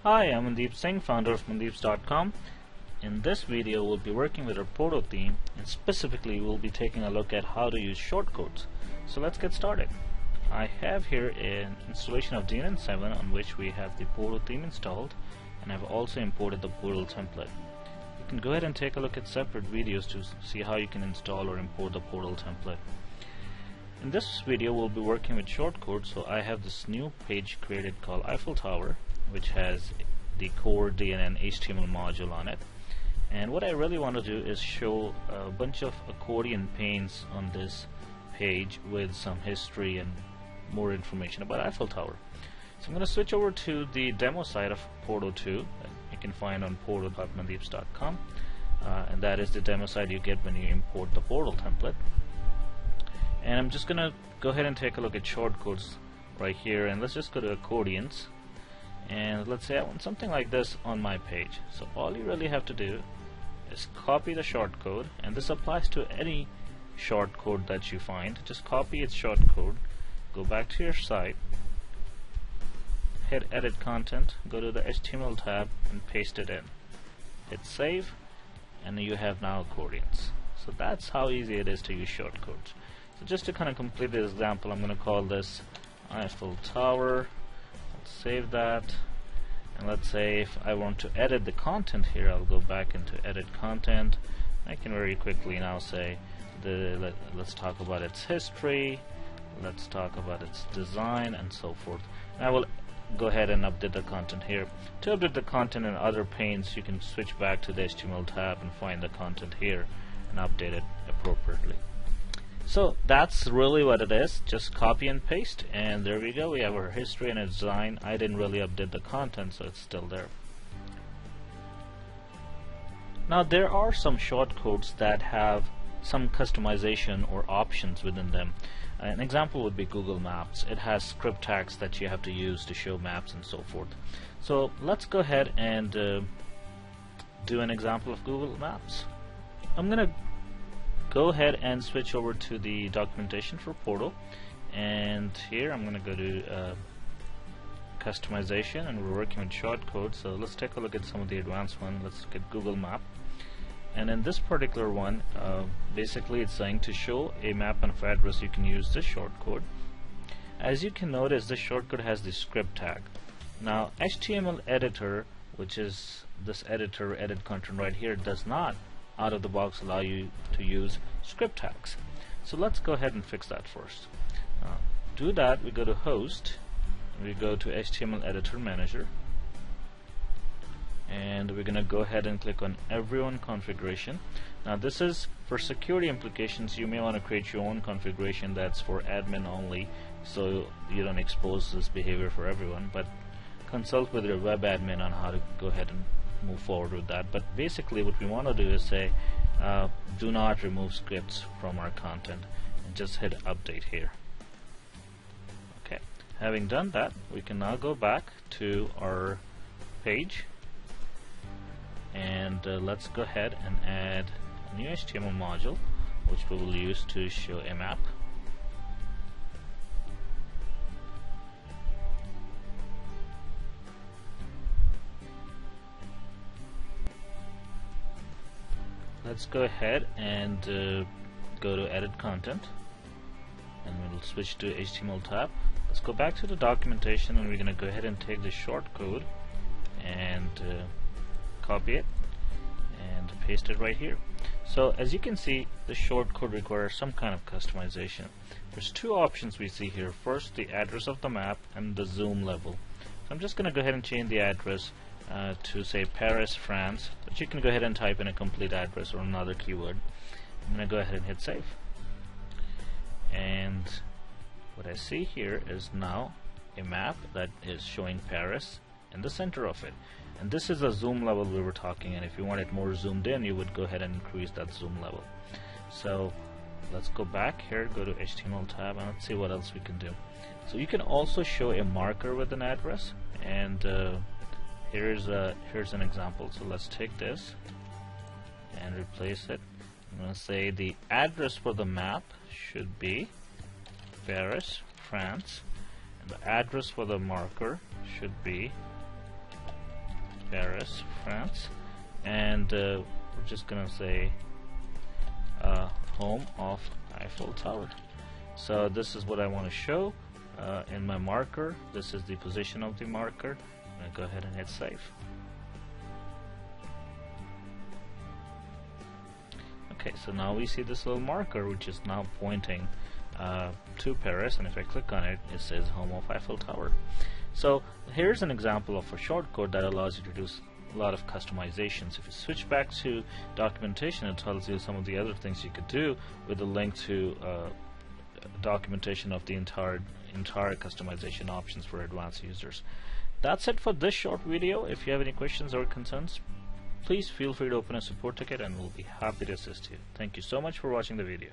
Hi, I'm Mandeep Singh, founder of mandeeps.com. In this video, we'll be working with our Porto theme, and specifically we'll be taking a look at how to use shortcodes. So let's get started. I have here an installation of DNN 7 on which we have the Porto theme installed, and I've also imported the Porto template. You can go ahead and take a look at separate videos to see how you can install or import the Porto template. In this video, we'll be working with shortcodes, so I have this new page created called Eiffel Tower, which has the core DNN HTML module on it. And what I really want to do is show a bunch of accordion panes on this page with some history and more information about Eiffel Tower. So I'm going to switch over to the demo site of Porto 2 that you can find on porto.mandeeps.com, and that is the demo site you get when you import the Porto template. And I'm just going to go ahead and take a look at shortcodes right here, and let's just go to accordions. And let's say I want something like this on my page. So all you really have to do is copy the shortcode, and this applies to any shortcode that you find. Just copy its shortcode, go back to your site, hit edit content, go to the HTML tab and paste it in. Hit save, and you have now accordions. So that's how easy it is to use shortcodes. So just to kind of complete this example, I'm going to call this Eiffel Tower. Save that, and let's say if I want to edit the content here, I'll go back into edit content. I can very quickly now say let's talk about its history, let's talk about its design, and so forth. And I will go ahead and update the content here. To update the content in other panes, you can switch back to the HTML tab and find the content here and update it appropriately. So that's really what it is. Just copy and paste, and there we go. We have our history and its design. I didn't really update the content, so it's still there. Now there are some shortcodes that have some customization or options within them. An example would be Google Maps. It has script tags that you have to use to show maps and so forth. So let's go ahead and do an example of Google Maps. I'm gonna go ahead and switch over to the documentation for Porto, and here I'm going to go to customization, and we're working with shortcodes. So let's take a look at some of the advanced ones. Let's look at Google Map, and in this particular one, basically it's saying to show a map of address you can use this shortcode. As you can notice, this shortcode has the script tag. Now HTML editor, which is this editor edit content right here, does not out of the box allow you to use script tags. So let's go ahead and fix that first. Do that, we go to host, we go to HTML editor manager, and we're going to go ahead and click on everyone configuration. Now this is for security implications. You may want to create your own configuration that's for admin only, so you don't expose this behavior for everyone, but consult with your web admin on how to go ahead and move forward with that. But basically what we want to do is say do not remove scripts from our content, and just hit update here. Okay, having done that, we can now go back to our page, and let's go ahead and add a new HTML module which we will use to show a map. Let's go ahead and go to edit content, and we'll switch to HTML tab. Let's go back to the documentation, and we're going to go ahead and take the shortcode and copy it and paste it right here. So as you can see, the shortcode requires some kind of customization. There's two options we see here. First, the address of the map and the zoom level. So I'm just going to go ahead and change the address to say Paris, France, but you can go ahead and type in a complete address or another keyword. I'm going to go ahead and hit save, and what I see here is now a map that is showing Paris in the center of it, and this is a zoom level we were talking, and if you want it more zoomed in, you would go ahead and increase that zoom level. So let's go back here, go to HTML tab, and let's see what else we can do. So you can also show a marker with an address, and here's an example. So let's take this and replace it. I'm going to say the address for the map should be Paris, France, and the address for the marker should be Paris, France, and we're just gonna say home of Eiffel Tower. So this is what I want to show in my marker. This is the position of the marker. I'm gonna go ahead and hit save. Okay, so now we see this little marker which is now pointing to Paris, and if I click on it, it says home of Eiffel Tower. So here's an example of a shortcode that allows you to do a lot of customizations. If you switch back to documentation, it tells you some of the other things you could do with a link to documentation of the entire customization options for advanced users. That's it for this short video. If you have any questions or concerns, please feel free to open a support ticket and we'll be happy to assist you. Thank you so much for watching the video.